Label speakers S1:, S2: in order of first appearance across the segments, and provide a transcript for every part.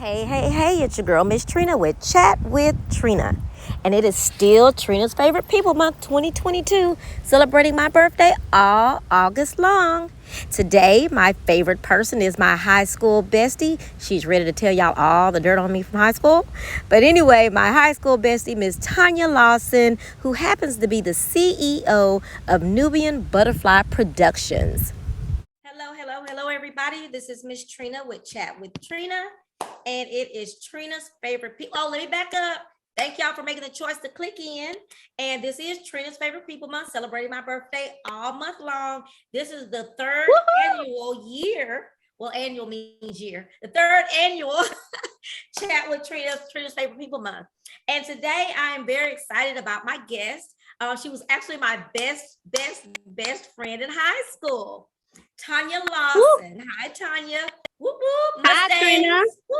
S1: Hey, it's your girl, Miss Trina, with Chat with Trina. And it is still Trina's Favorite People Month 2022, celebrating my birthday all August long. Today, my favorite person is my high school bestie. She's ready to tell y'all all the dirt on me from high school. But anyway, my high school bestie, Miss Tanya Lawson, who happens to be the CEO of Nubian Butterfly Productions. Hello, everybody. This is Miss Trina with Chat with Trina, and it is Trina's favorite people. Oh, let me back up. Thank y'all for making the choice to click in. And this is Trina's Favorite People Month, celebrating my birthday all month long. This is the third annual year. Well, annual means year. The third annual Chat with Trina's Favorite People Month. And today I am very excited about my guest. She was actually my best friend in high school. Tanya Lawson. Woo. Hi, Tanya. Woo woo.
S2: Hi, Trina.
S1: Woo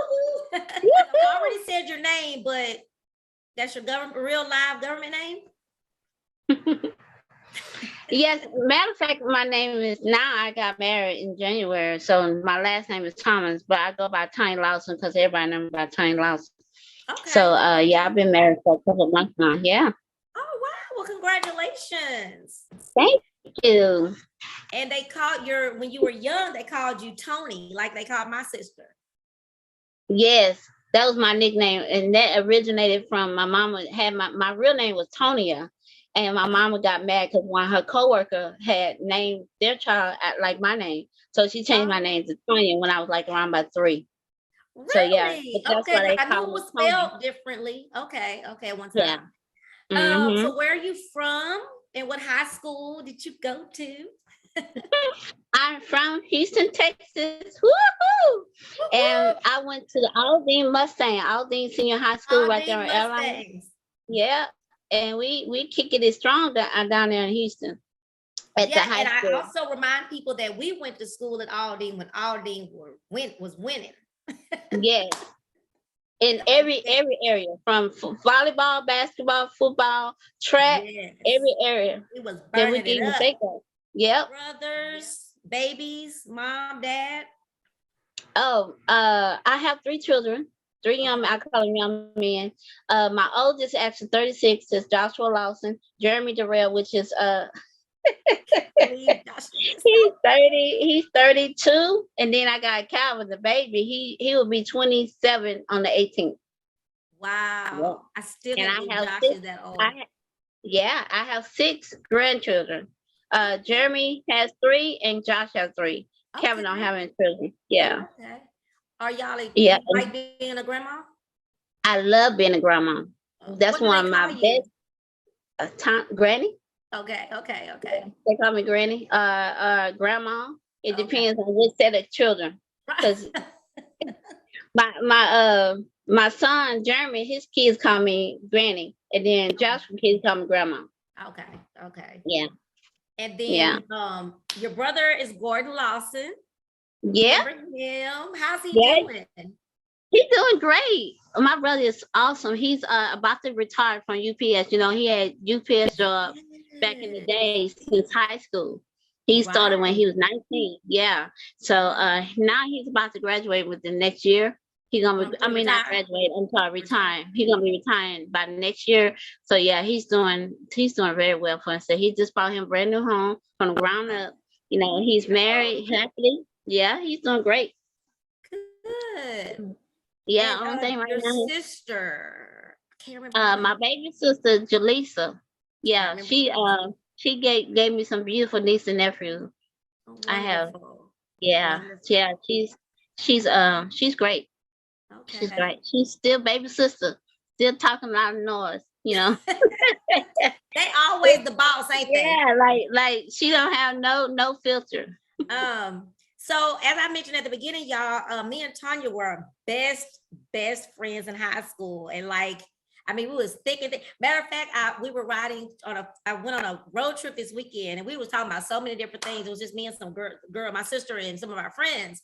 S1: I already said your name, but that's your real live government name?
S2: Yes, matter of fact, my name is, now I got married in January, so my last name is Thomas, but I go by Tanya Lawson because everybody knows me by Tanya Lawson. Okay. So, yeah, I've been married for a couple of months now. Yeah.
S1: Oh, wow. Well, congratulations.
S2: Thank you.
S1: And they called when you were young, they called you Tony, like they called my sister.
S2: Yes, that was my nickname. And that originated from my mama had my real name was Tonia. And my mama got mad because one of her coworker had named their child like my name. So she changed my name to Tonya when I was like around about 3.
S1: Really?
S2: So yeah, that's
S1: okay,
S2: why they
S1: I knew
S2: call
S1: it was
S2: Tony.
S1: spelled differently. Okay, one time.
S2: Yeah.
S1: So where are you from and what high school did you go to?
S2: I'm from Houston, Texas. Woo-hoo! And I went to the Aldine Senior High School right there in Atlanta. Yeah. And we kick it strong down there in Houston at the high school.
S1: I also remind people that we went to school at Aldine when Aldine was winning.
S2: Yes. In every area, from volleyball, basketball, football, track, every area.
S1: It was burning it up.
S2: Think of. Yep.
S1: Brothers, babies, mom, dad.
S2: Oh, I have 3 children. 3 young, I call them young men. My oldest, actually 36, is Joshua Lawson. Jeremy Durrell, which is he's 30. He's 32, and then I got Calvin, the baby. He will be 27 on the 18th.
S1: Wow! Yep. I still can't believe Josh is that old.
S2: I have 6 grandchildren. Jeremy has 3, and Josh has 3. Okay. Kevin don't have any children. Yeah.
S1: Okay. Are y'all like being a grandma?
S2: I love being a grandma. That's one of my best. Granny.
S1: Okay.
S2: They call me Granny. Grandma. It depends on which set of children. Because my son Jeremy, his kids call me Granny, and then Josh's kids call me Grandma.
S1: Okay.
S2: Yeah.
S1: And then your brother is Gordon Lawson.
S2: Yeah.
S1: Remember him? How's he doing?
S2: He's doing great. My brother is awesome. He's about to retire from UPS. You know, he had UPS job back in the days since high school. He started when he was 19. Yeah. So now he's about to graduate within next year. He's gonna not graduate until retire. He's gonna be retiring by next year. So yeah, he's doing very well for himself. He just bought him a brand new home from the ground up. You know, he's married happily. Yeah, he's doing great.
S1: Good.
S2: Yeah, only thing right now.
S1: Your sister. I can't remember.
S2: My baby sister Jaleesa. Yeah, she gave me some beautiful niece and nephews. I have. Yeah. Wonderful. Yeah, she's great. Okay. She's great. She's still baby sister, still talking a lot of noise, you know.
S1: They always the boss, ain't they?
S2: Yeah, like she don't have no filter.
S1: So as I mentioned at the beginning, y'all, me and Tanya were best friends in high school, and we was thick and thick. Matter of fact, we were riding I went on a road trip this weekend, and we was talking about so many different things. It was just me and some girl, my sister, and some of our friends.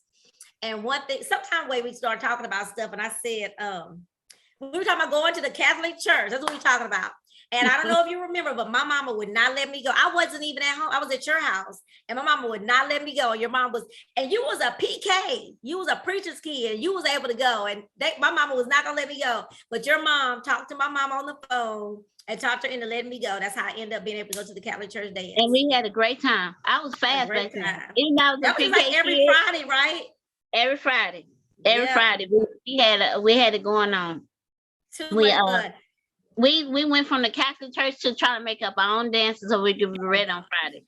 S1: And one thing, sometime we started talking about stuff, and I said, We were talking about going to the Catholic church. That's what we're talking about. And I don't know if you remember, but my mama would not let me go. I wasn't even at home. I was at your house, and my mama would not let me go. Your mom was, and you was a PK. You was a preacher's kid. You was able to go, and my mama was not gonna let me go. But your mom talked to my mom on the phone and talked her into letting me go. That's how I ended up being able to go to the Catholic church dance.
S2: And we had a great time. I was fast back then. Even though I was
S1: that was like every kid, Friday, right?
S2: Every Friday. Every Friday. We had it going on.
S1: Too much fun.
S2: We went from the Catholic church to try to make up our own dances so we could be ready on Friday.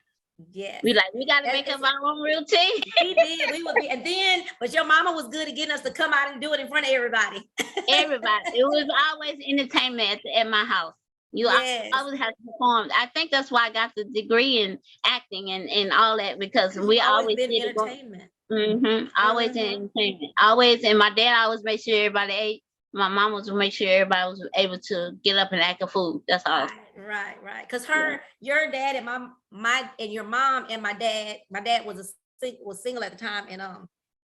S1: Yes.
S2: We got to make up our own routine.
S1: We did. We would be, and then, but your mama was good at getting us to come out and do it in front of everybody.
S2: Everybody. It was always entertainment at my house. You always have to perform. I think that's why I got the degree in acting and all that, because we always did
S1: entertainment.
S2: Always in entertainment. Always, and my dad always made sure everybody ate. My mom was to make sure everybody was able to get up and act a food. That's all.
S1: Right. Because your dad and and your mom and my dad was single at the time, and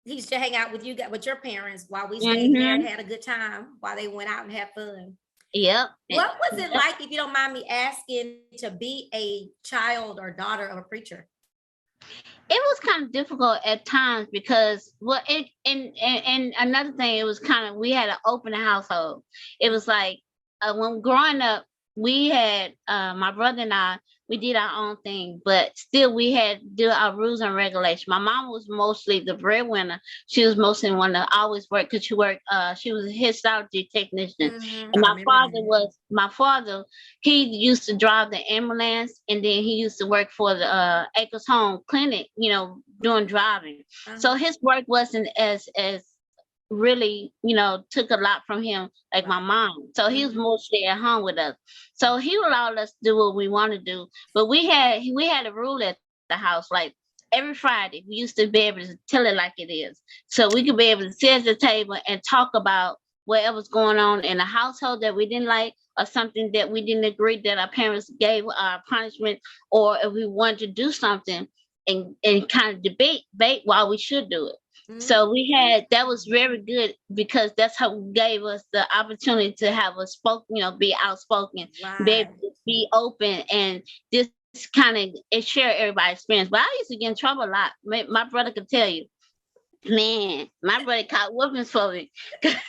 S1: he used to hang out with your parents while we stayed there and had a good time while they went out and had fun.
S2: Yep.
S1: What was it like, if you don't mind me asking, to be a child or daughter of a preacher?
S2: It was kind of difficult at times because and another thing, it was kind of, we had an open household. It was like when growing up, we had my brother and I, we did our own thing, but still we had to do our rules and regulations. My mom was mostly the breadwinner. She was mostly one that always worked, because she was a histology technician. And my father, he used to drive the ambulance, and then he used to work for the Acres Home Clinic, doing driving. So his work wasn't as really, took a lot from him, like my mom. So he was mostly at home with us. So he allowed us to do what we want to do. But we had a rule at the house, like every Friday, we used to be able to tell it like it is. So we could be able to sit at the table and talk about whatever's going on in the household that we didn't like, or something that we didn't agree that our parents gave our punishment, or if we wanted to do something and kind of debate why we should do it. So that was very good, because that's how gave us the opportunity to have a be outspoken, be able to be open, and this kind of share everybody's experience. But I used to get in trouble a lot. My brother could tell you, man, my brother caught whoopings for me because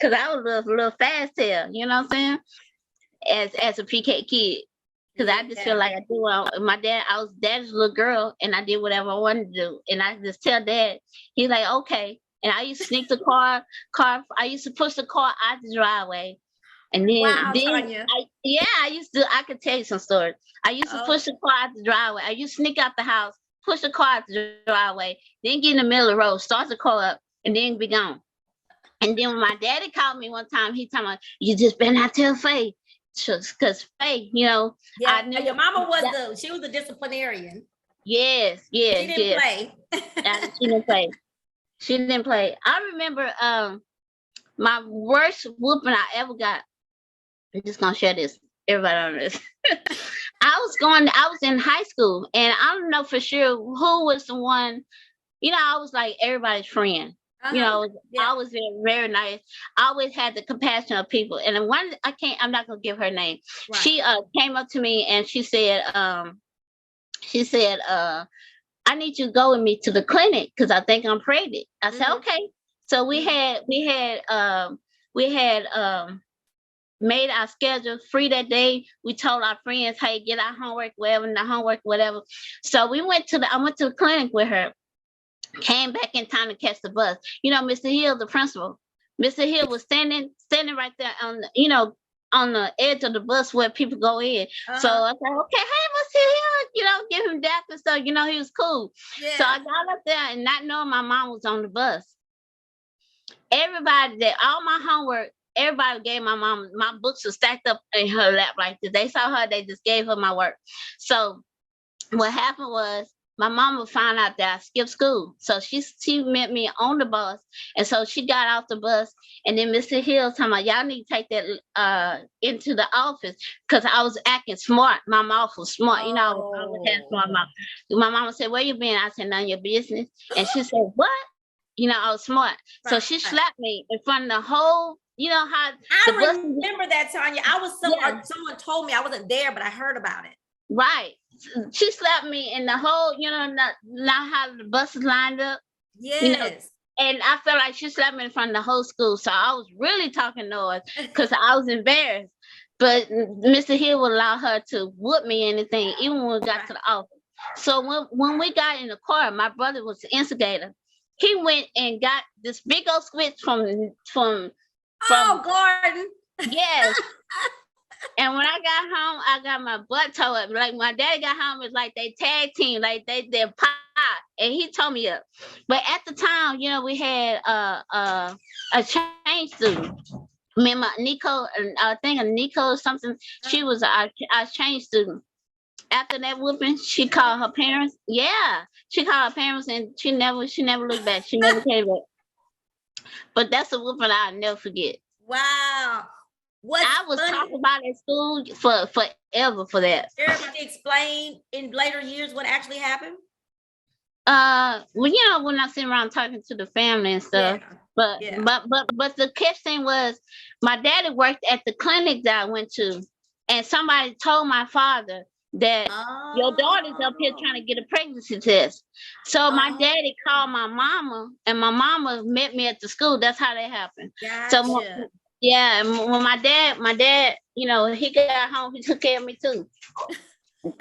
S2: I was a little fast tail, you know what I'm saying? As a PK kid. Because I just feel like I do. I was dad's little girl, and I did whatever I wanted to do. And I just tell dad, he's like, okay. And I used to sneak the car. I used to push the car out the driveway. And then, I could tell you some stories. I used to push the car out the driveway. I used to sneak out the house, push the car out the driveway, then get in the middle of the road, start the car up, and then be gone. And then when my daddy called me one time, he told me, you just better not tell Faye. Because Faye,
S1: I knew your mama was she was the disciplinarian.
S2: Yes.
S1: She didn't play.
S2: She didn't play. I remember my worst whooping I ever got. I'm just gonna share this. Everybody on this. I was in high school, and I don't know for sure who was the one. I was like everybody's friend. I was very, very nice. I always had the compassion of people. And I'm not gonna give her name. Right. She came up to me and she said, I need you to go with me to the clinic because I think I'm pregnant. I said, okay. So we had made our schedule free that day. We told our friends, hey, get our homework, whatever. So I went to the clinic with her. Came back in time to catch the bus. Mr. Hill, the principal, Mr. Hill was standing right there on the edge of the bus where people go in. So I said, okay, hey, Mr. Hill, give him that and stuff. He was cool. Yeah. So I got up there and not knowing my mom was on the bus. Everybody all my homework, everybody gave my mom, my books were stacked up in her lap like this. They saw her, they just gave her my work. So what happened was, my mama found out that I skipped school. So she met me on the bus. And so she got off the bus. And then Mr. Hill told me, y'all need to take that into the office. Because I was acting smart. My mouth was smart. I was having smart mouth. My mama said, where you been? I said, none of your business. And she said, what? You know, I was smart. So
S1: Right.
S2: she slapped me in front of the whole, you know how the
S1: I
S2: bus.
S1: remember that, Tanya. I was
S2: Yeah.
S1: someone told me, I wasn't there, but I heard about it.
S2: Right. She slapped me in the whole, you know, not how the buses lined up.
S1: Yes.
S2: You know, and I felt like she slapped me in front of the whole school. So I was really talking noise because I was embarrassed. But Mr. Hill would allow her to whoop me anything, even when we got to the office. So when we got in the car, my brother was the instigator. He went and got this big old switch from
S1: Gordon.
S2: Yes. And when I got home, I got my butt towed up. Like my daddy got home, it's like they tag team, like they're pop, and he told me up. But at the time, you know, we had a change student. Remember Nico? I think Nico or something. She was our change student. After that whooping, she called her parents. Yeah, she called her parents, and she never looked back. She never came back. But that's a whooping I'll never forget.
S1: Wow.
S2: I was talking about at school for forever for that.
S1: Everybody explain in later years what actually happened?
S2: Well, you know, when I sit around talking to the family and stuff. Yeah. But the catch thing was my daddy worked at the clinic that I went to, and somebody told my father that your daughter's up here trying to get a pregnancy test. So my daddy called my mama, and my mama met me at the school. That's how that happened.
S1: Gotcha.
S2: So yeah, and when my dad, you know, he got home, he took care of me too.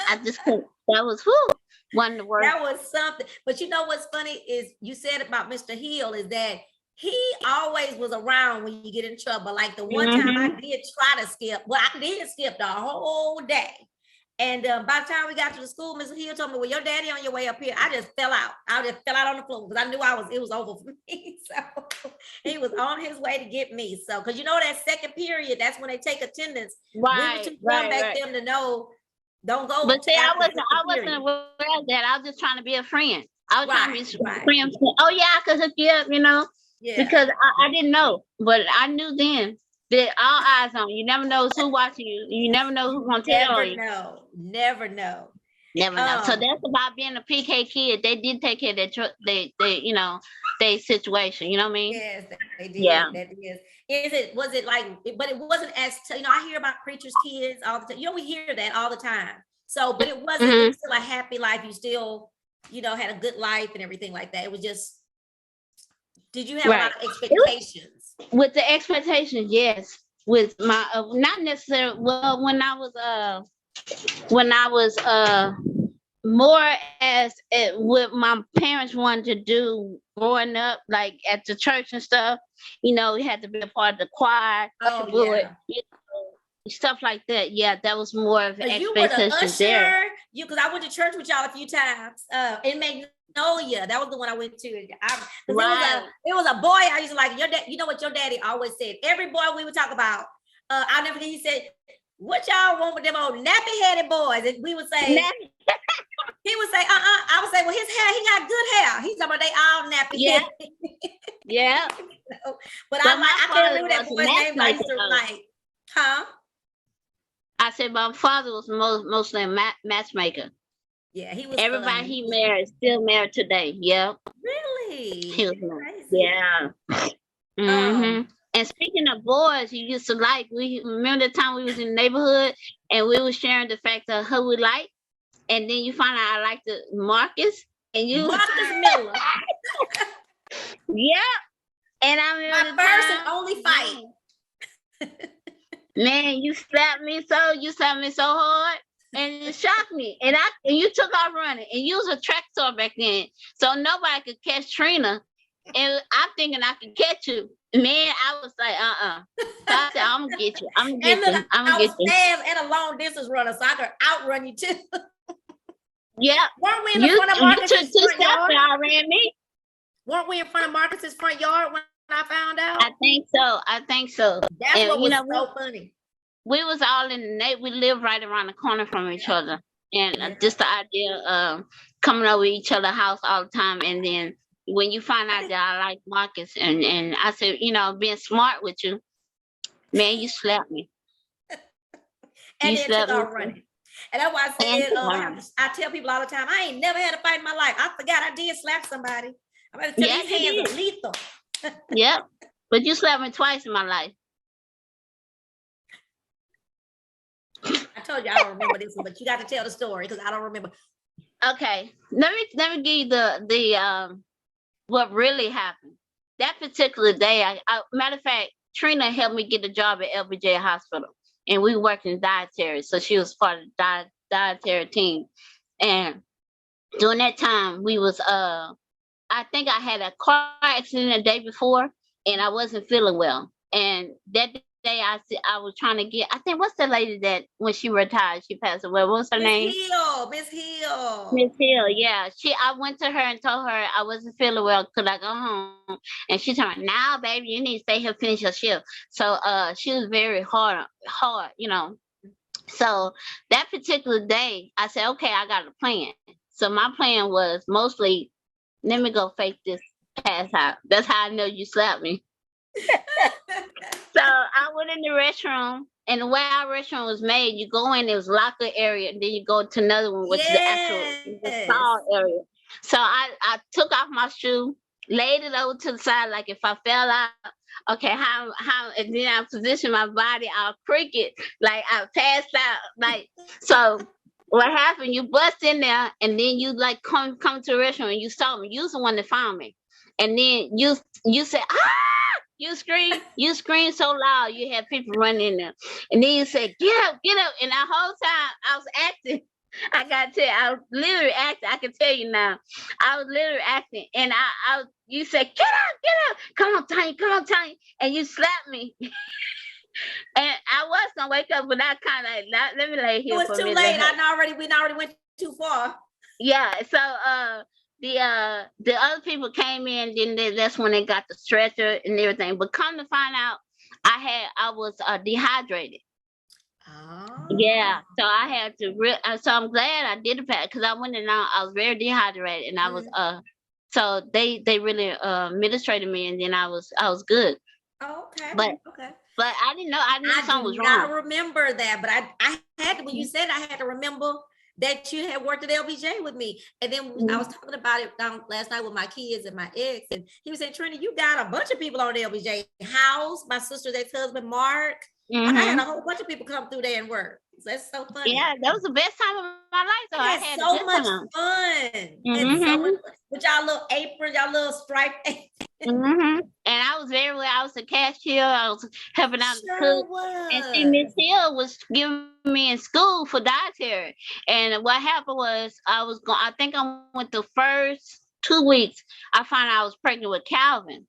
S2: I just couldn't. That was one of the worst.
S1: That was something. But you know what's funny is you said about Mr. Hill is that he always was around when you get in trouble. Like the one time I did try to skip. Well, I did skip the whole day. And by the time we got to the school, Mr. Hill told me, well, your daddy on your way up here. I just fell out. I just fell out on the floor because I knew it was over for me. So he was on his way to get me. So, because you know that second period, that's when they take attendance.
S2: Right.
S1: We were too young back then to know, don't go.
S2: But see, I wasn't aware of that. I was just trying to be a friend. I was trying to be a friend. Oh yeah, I could hook you up, you know. Yeah. Because I didn't know, but I knew then that all eyes on you. You never know who watching you. You never know who's gonna tell you.
S1: Never know.
S2: So that's about being a PK kid. They did take care of they you know, their situation. You know what I mean?
S1: Yes, they did. Yeah. That is. Was it like? But it wasn't as you know. I hear about preachers' kids all the time. You know, we hear that all the time. So, but it wasn't. It was still a happy life. You still, you know, had a good life and everything like that. It was just. Did you have a lot of expectations?
S2: With the expectations, yes. With my not necessarily. Well, when I was more as what my parents wanted to do growing up, like at the church and stuff. You know, we had to be a part of the choir, you know, stuff like that. Yeah, that was more of an expectation there.
S1: Because I went to church with y'all a few times. It made. That was the one I went to. It was a boy I used to like. Your dad, you know what your daddy always said. Every boy we would talk about, I'll never forget. He said, "What y'all want with them old nappy-headed boys?" And we would say, he would say, I would say, well, his hair, he got good hair. He's talking about they all nappy.
S2: Yeah.
S1: But I can't remember that boy's name. I used to like,
S2: I said my father was mostly a matchmaker.
S1: Yeah, he was.
S2: Everybody he married still married today. Yep.
S1: Really?
S2: He was crazy. Yeah. And speaking of boys, you used to like. We remember the time we was in the neighborhood and we was sharing the fact of who we like, and then you find out I liked the Marcus and you.
S1: Marcus Miller.
S2: Yeah. And I remember
S1: my first and only fight.
S2: Man, you slapped me so hard. And it shocked me. And you took off running. And you was a track star back then. So nobody could catch Trina. And I'm thinking I could catch you. Man, I was like, So I said, I'm gonna get you. I'm gonna get you. I'm gonna get you.
S1: I was fast and a long distance runner, so I could outrun you too.
S2: Yeah.
S1: Weren't we in front of Marcus's front yard?
S2: I ran me.
S1: Weren't we in front of Marcus's front yard when I found out?
S2: I think so.
S1: That's what was so funny.
S2: We was all in the we lived right around the corner from each other. And just the idea of coming over each other's house all the time. And then when you find out that I like Marcus and I said, you know, being smart with you, man, you slapped me.
S1: And then took off running. And that's why I said, I tell people all the time, I ain't never had a fight in my life. I forgot I did slap somebody.
S3: I'm about to tell
S2: Yes,
S3: these
S2: you
S3: hands
S2: did.
S3: are lethal.
S2: Yep. But you slapped me twice in my life.
S3: I told you I don't remember this one, but you got to tell the story because I don't remember.
S2: Okay. Let me give you the what really happened. That particular day, matter of fact, Trina helped me get a job at LBJ Hospital, and we worked in dietary, so she was part of the dietary team. And during that time, we was I think I had a car accident the day before, and I wasn't feeling well. And that day, I was trying to get. I think what's the lady that when she retired, she passed away. What's her name?
S3: Miss Hill.
S2: Miss Hill, yeah. I went to her and told her I wasn't feeling well. Could I go home? And she told me, "Now, baby, you need to stay here, finish your shift." So, she was very hard, you know. So that particular day, I said, "Okay, I got a plan." So my plan was mostly, let me go fake this pass out. That's how I know you slapped me. So I went in the restroom, and the way our restroom was made, you go in, it was locker area, and then you go to another one, which is the actual stall area. So I took off my shoe, laid it over to the side, like if I fell out, okay, how, and then I positioned my body, I'll cricket, like I passed out, like so. What happened? You bust in there, and then you like come to the restroom, and you saw me. You was the one that found me, and then you said, "Ah!" You scream so loud, you had people running in there. And then you said, get up. And the whole time I was acting. I got to tell you, I was literally acting. I can tell you now. I was literally acting. And you said, get up. Come on, Tanya. And you slapped me. And I was going to wake up, but I kind of, let me lay here.
S3: It was too late. We already went too far.
S2: Yeah. So, the other people came in, then that's when they got the stretcher and everything. But come to find out, I was dehydrated.
S3: Oh.
S2: Yeah, so I had to. So I'm glad I did the pack because I went in. I was very dehydrated, and I was So they really administrated me, and then I was good.
S3: Oh, okay.
S2: But I didn't know. I knew something was wrong.
S3: I remember that, but I had to, when you said, I had to remember that you had worked at LBJ with me. And then I was talking about it last night with my kids and my ex, and he was saying, Trina, you got a bunch of people on LBJ. House, my sister's ex-husband, Mark. I had a whole bunch of people come through there and work. So that's so funny.
S2: Yeah, that was the best time of my life. So I had
S3: so much fun. And so much fun. With y'all little aprons, y'all little striped aprons.
S2: And I was very well. I was a cashier. I was helping out the cook. And see, Miss Hill was giving me in school for dietary. And what happened was I think I went the first 2 weeks. I found out I was pregnant with Calvin.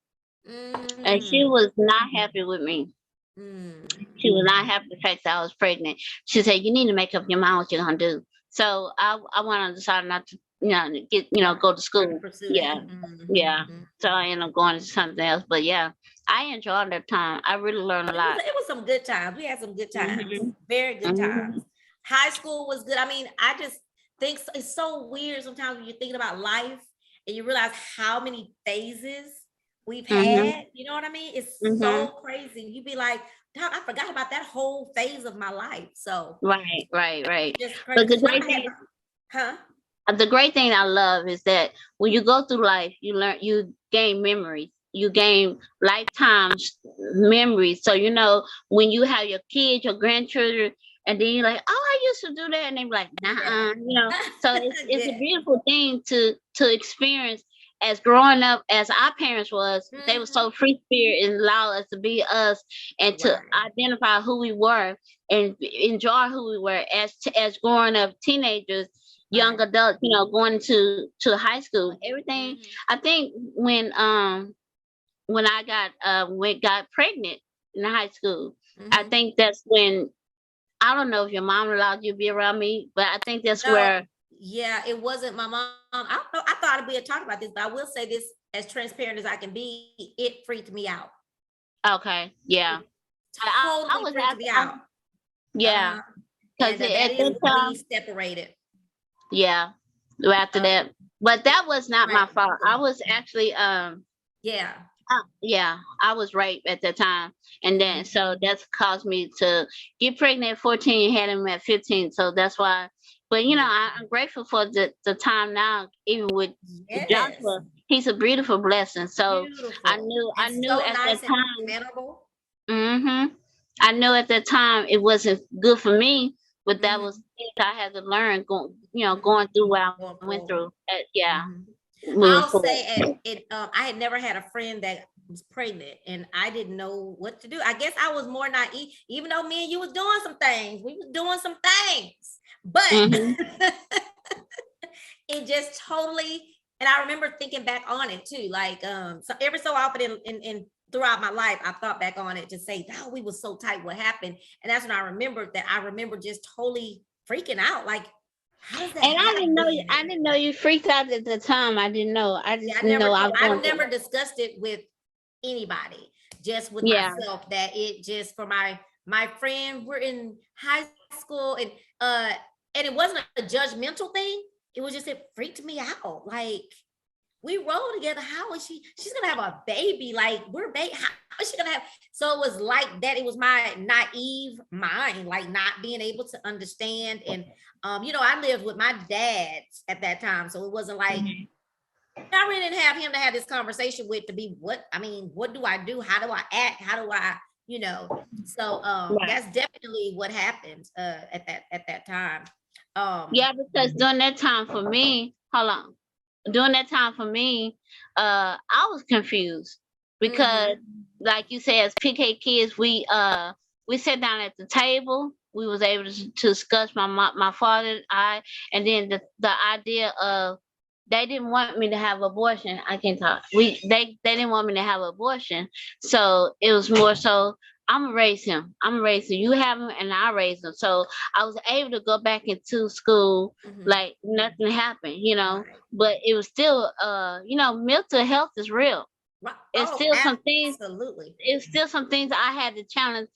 S2: And she was not happy with me. She was not happy with the fact that I was pregnant. She said, you need to make up your mind what you're going to do. So I went on, decided not to, go to school. Yeah. So I ended up going to something else. But yeah, I enjoyed that time. I really learned a lot.
S3: It was some good times. We had some good times. Very good times. High school was good. I mean, I just think it's so weird sometimes when you're thinking about life and you realize how many phases we've had. You know what I mean? It's so crazy. You'd be like, I forgot about that whole phase of my life. So
S2: right.
S3: But
S2: the great thing, the great thing I love is that when you go through life, you gain memories, you gain lifetime memories. So when you have your kids, your grandchildren, and then you're like, oh, I used to do that, and they're like, nah, So it's a beautiful thing to experience. As growing up, as our parents was, they were so free spirit and allowed us to be us and to identify who we were and enjoy who we were as growing up teenagers, young adults, going to high school, everything. I think when I got pregnant in high school, I think that's when, I don't know if your mom allowed you to be around me, but I think that's where.
S3: Yeah, it wasn't my mom. I don't know. I thought we had talked about this, but I will say this as transparent as I can be. It freaked me out.
S2: Okay. Yeah.
S3: I was freaked me out.
S2: Yeah. Because
S3: we separated.
S2: Yeah. After that, but that was not my fault. I was actually I was raped at that time, and then so that's caused me to get pregnant at 14 and had him at 15. So that's why. But I'm grateful for the time now, even with Joshua. he's a beautiful blessing. So I
S3: Beautiful.
S2: knew
S3: And
S2: I knew
S3: so
S2: at that
S3: nice and
S2: time.
S3: mannerable.
S2: I knew at that time it wasn't good for me, but that
S3: Mm-hmm.
S2: was things I had to learn
S3: Mm-hmm.
S2: going through what I
S3: Going
S2: went
S3: forward.
S2: through. Yeah,
S3: Mm-hmm.
S2: moving
S3: I'll
S2: forward.
S3: say I had never had a friend that was pregnant and I didn't know what to do. I guess I was more naive, even though me and you was doing some things. We was doing some things,
S2: hmm
S3: but it just totally, and I remember thinking back on it too. Like so every so often in throughout my life, I thought back on it to say, oh, we were so tight, what happened? And that's when I remembered that I remember just totally freaking out. Like, how does that
S2: And
S3: happen?
S2: I didn't know you freaked out at the time. I didn't know. I
S3: Yeah,
S2: just know I was
S3: I
S2: going through
S3: never
S2: it.
S3: discussed it with anybody, just with
S2: Yeah.
S3: myself. That it just for my friend, we're in high school, uh, and it wasn't a judgmental thing. It was just it freaked me out. Like we roll together. How is she's gonna have a baby? Like we're how is she gonna have? So it was like that. It was my naive mind, like not being able to understand. And I lived with my dad at that time, so it wasn't like I really didn't have him to have this conversation with to be what do I do? How do I act? How do I, so
S2: Right.
S3: that's definitely what happened at that time. Um
S2: Yeah, because during that time for me, hold on. During that time for me, I was confused because,
S3: mhm,
S2: like you said, as PK kids, we sat down at the table. We was able to discuss my father and I, and then the idea of they didn't want me to have abortion. I can't talk. They didn't want me to have abortion, so it was more so. I'm gonna raise him. I'm gonna raise him. You have him, and I raise him. So I was able to go back into school
S3: mhm,
S2: like nothing happened,
S3: right.
S2: but it was still mental health is real.
S3: Right.
S2: It's
S3: Oh,
S2: still some things
S3: absolutely.
S2: it's still some things I had to challenge,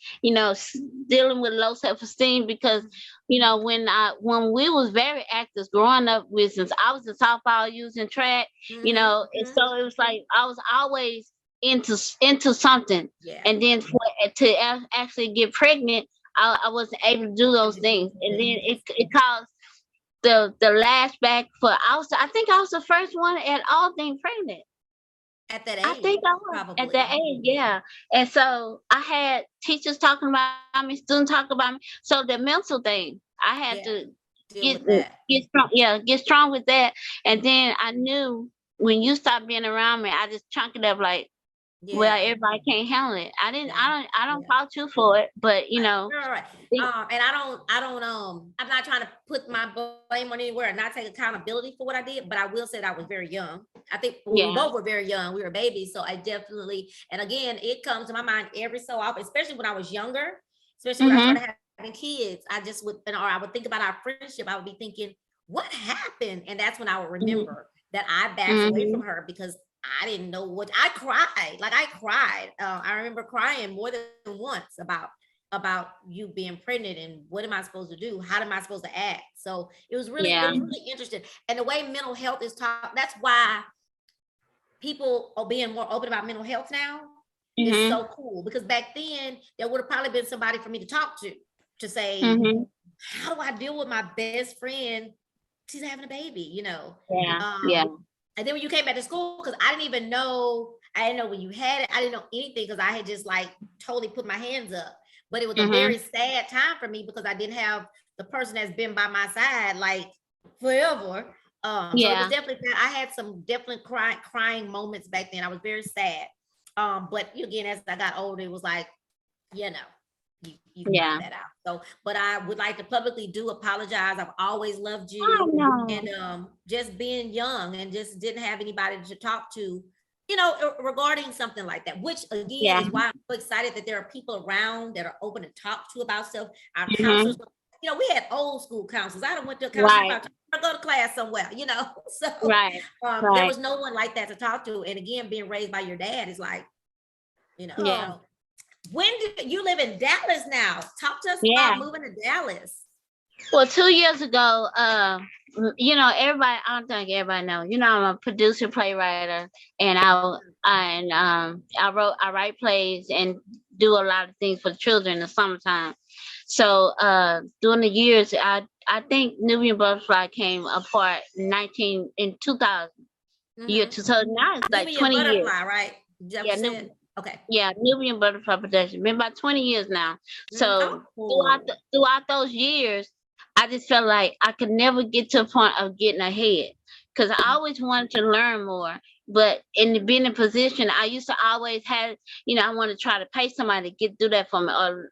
S2: dealing with low self-esteem because, when we was very active growing up with, since I was in softball using track,
S3: Mhm,
S2: and
S3: mhm.
S2: so it was like I was always into something.
S3: Yeah.
S2: And then actually get pregnant, I wasn't able to do those things. And then it caused the lashback for I think I was the first one at all being pregnant.
S3: At that
S2: I think
S3: age,
S2: I was at that
S3: probably.
S2: age, yeah. And so I had teachers talking about me, students talking about me. So the mental thing, I had
S3: Yeah.
S2: to
S3: Deal
S2: get
S3: with that.
S2: get strong, yeah, get strong with that. And then I knew when you stopped being around me, I just chunk it up like, well,
S3: Yeah.
S2: everybody can't handle it.
S3: Yeah.
S2: I don't
S3: Yeah.
S2: fault you for it, but
S3: Right.
S2: think,
S3: And I'm not trying to put my blame on anywhere and not take accountability for what I did, but I will say that I was very young. I think we
S2: yeah.
S3: both were very young. We were babies. So I definitely, and again, it comes to my mind every so often, especially when I was younger, especially when I
S2: Mhm.
S3: started having kids. I just would, or I would think about our friendship. I would be thinking, what happened? And that's when I would
S2: Mhm.
S3: remember that I backed away from
S2: Mhm.
S3: her because I didn't know what I cried. Like I cried. I remember crying more than once about you being pregnant and what am I supposed to do? How am I supposed to act? So it
S2: Yeah.
S3: was really interesting. And the way mental health is taught, that's why people are being more open about mental health now is
S2: Mhm.
S3: so cool. Because back then there would have probably been somebody for me to say,
S2: Mhm.
S3: how do I deal with my best friend? She's having a baby.
S2: Yeah. Yeah.
S3: Um, and then when you came back to school, because I didn't know when you had it, I didn't know anything because I had just like totally put my hands up. But it was a
S2: Mhm.
S3: very sad time for me because I didn't have the person that's been by my side like forever. So it was
S2: Yeah.
S3: definitely I had some definitely crying moments back then. I was very sad. But again, as I got older, it was like, you know, you find
S2: Yeah.
S3: that out. So, but I would like to publicly do apologize. I've always loved
S2: I
S3: you,
S2: know.
S3: and just being young and just didn't have anybody to talk to, regarding something like that. Which again
S2: Yeah.
S3: is why I'm so excited that there are people around that are open to talk to about stuff. Our counselors,
S2: Mhm.
S3: we had old school counselors. I don't went to a counselor
S2: Right.
S3: about to go to class somewhere, So
S2: Right.
S3: there
S2: Right.
S3: was no one like that to talk to. And again, being raised by your dad is like,
S2: Yeah.
S3: so when did you live in Dallas now? Talk to us
S2: Yeah.
S3: about moving to Dallas.
S2: Well, 2 years ago, everybody. I don't think everybody knows. I'm a producer, playwright, and I write plays and do a lot of things for the children in the summertime. So during the years, I think Nubian Butterfly came apart in 2000. So now it's like
S3: Nubian
S2: 20 years.
S3: Butterfly, right? Is that what you said? Okay.
S2: Yeah, Nubian Butterfly Productions. Been about 20 years now. So
S3: Oh.
S2: throughout those years, I just felt like I could never get to a point of getting ahead because I always wanted to learn more. But in being in position, I used to always have, I want to try to pay somebody to get through that for me, or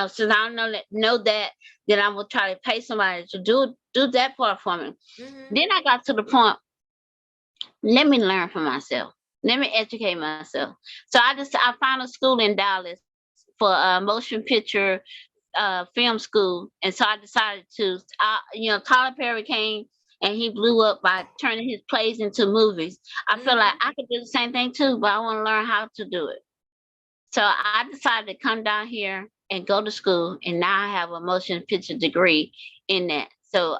S2: since I don't know that, then I will try to pay somebody to do that part for me. Then I got to the point. Let me learn for myself. Let me educate myself. So I found a school in Dallas for motion picture film school, and so I decided to. Tyler Perry came and he blew up by turning his plays into movies. I feel like I could do the same thing too, but I want to learn how to do it. So I decided to come down here and go to school, and now I have a motion picture degree in that. So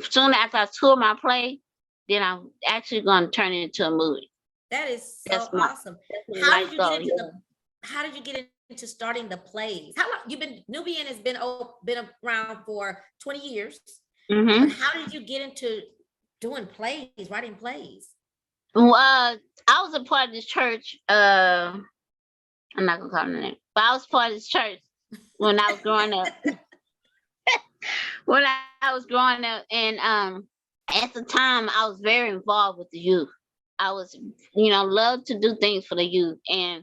S2: soon after I tour my play, then I'm actually going to turn it into a movie.
S3: That is so awesome. How did you get into starting the plays? How long you've been? Nubian has been around for 20 years. But how did you get into doing plays, writing plays?
S2: Well, I was a part of this church. I'm not gonna call it a name, but I was part of this church when I was growing up. When I was growing up, and at the time I was very involved with the youth. I was, loved to do things for the youth, and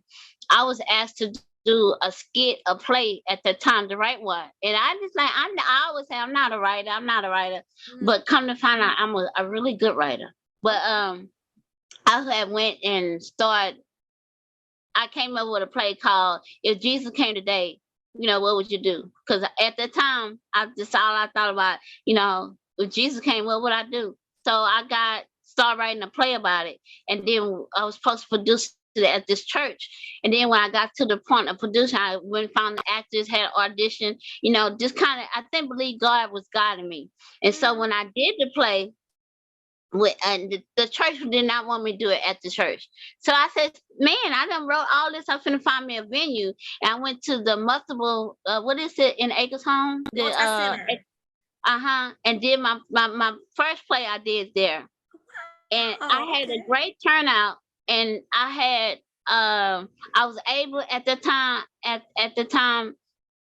S2: I was asked to do a skit, a play at that time to write one. And I just like I always say I'm not a writer, but come to find out I'm a really good writer. But I had went and started. I came up with a play called "If Jesus Came Today." What would you do? Because at that time, all I thought about. If Jesus came, what would I do? So I started writing a play about it, and then I was supposed to produce it at this church. And then when I got to the point of producing, I went and found the actors, had audition. Just kind of believe God was guiding me. And so when I did the play, the church did not want me to do it at the church. So I said, man, I done wrote all this. I'm finna find me a venue. And I went to the multiple, what is it in Acres Home? And did my first play I did there. And I had a great turnout, and I was able at the time,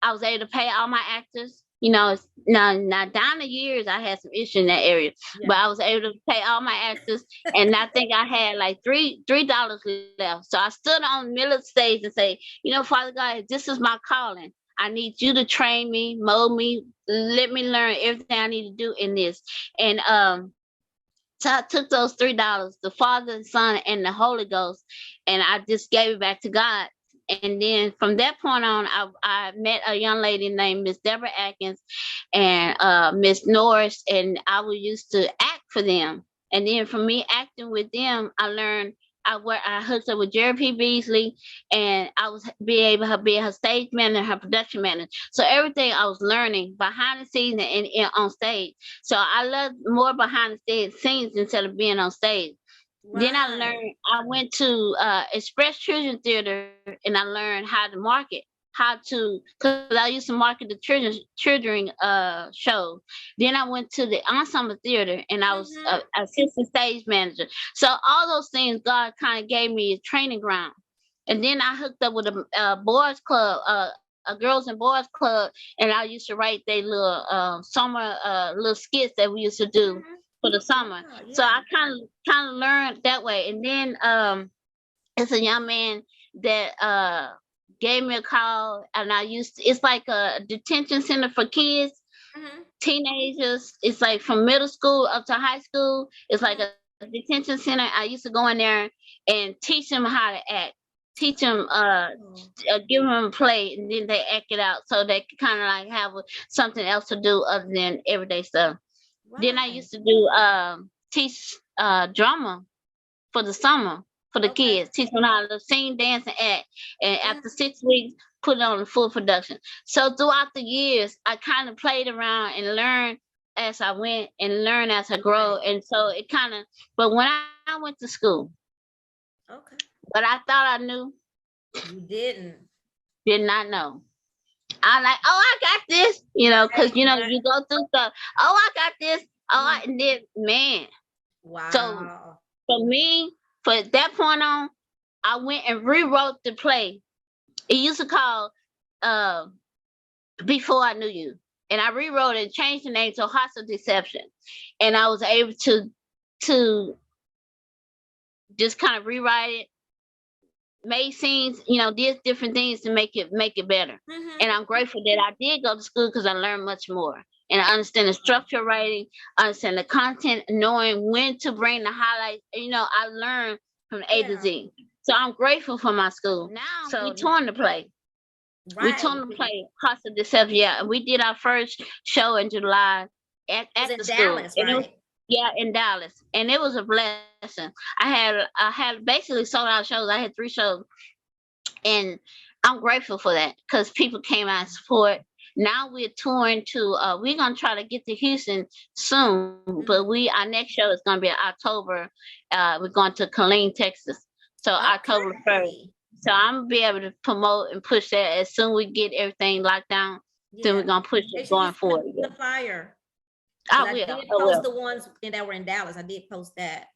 S2: I was able to pay all my actors. Now down the years I had some issues in that area, but I was able to pay all my actors, and I think I had like $3 left. So I stood on the middle of the stage and say, Father God, this is my calling. I need you to train me, mold me, let me learn everything I need to do in this. And so I took those $3, the Father, the Son, and the Holy Ghost, and I just gave it back to God. And then from that point on, I met a young lady named Miss Deborah Atkins and Miss Norris, and I used to act for them. And then from me acting with them, I learned. I hooked up with Jerry P. Beasley, and I was able to be her stage manager, her production manager. So everything I was learning behind the scenes and on stage. So I love more behind the scenes instead of being on stage. Right. Then I went to Express Children Theater, and I learned how to market, because I used to market the children show. Then I went to the ensemble theater, and I was assistant stage manager. So all those things, God kind of gave me a training ground. And then I hooked up with a boys club, a girls and boys club, and I used to write their little summer little skits that we used to do for the summer. So I kind of learned that way. And then it's a young man that gave me a call, and it's like a detention center for kids, teenagers. It's like from middle school up to high school. It's like a detention center. I used to go in there and teach them how to act, teach them, give them a play, and then they act it out, so they can kind of like have something else to do other than everyday stuff. Right. Then I used to do teach drama for the summer for the kids, teach them how to sing, dance, and act. And after 6 weeks, put it on a full production. So throughout the years, I kind of played around and learned as I went and learned as I grow. And so it kind of, but when I went to school, but I thought I knew.
S3: You didn't.
S2: Did not know. I'm like, oh, I got this, because, you go through stuff. Oh, I got this. Oh, I did, man.
S3: Wow.
S2: So for me, for that point on, I went and rewrote the play. It used to call uh Before I Knew You. And I rewrote it and changed the name to Hostile Deception. And I was able to just kind of rewrite it, made scenes, did different things to make it better. And I'm grateful that I did go to school because I learned much more. And I understand the structure of writing, understand the content, knowing when to bring the highlights. I learned from A to Z. So I'm grateful for my school. Now we touring the play. We touring the play Hostile Deception. Yeah, and we did our first show in July at the school.
S3: Dallas, right?
S2: And it was, in Dallas, and it was a blessing. I had basically sold out shows. I had 3 shows, and I'm grateful for that because people came out and support. Now we're touring to. We're gonna try to get to Houston soon, but our next show is gonna be in October. We're going to Killeen, Texas, so October 1st. So I'm gonna be able to promote and push that as soon as we get everything locked down. Then we're gonna push it going forward.
S3: The flyer.
S2: I will.
S3: I did post the ones that were in Dallas. I did post that.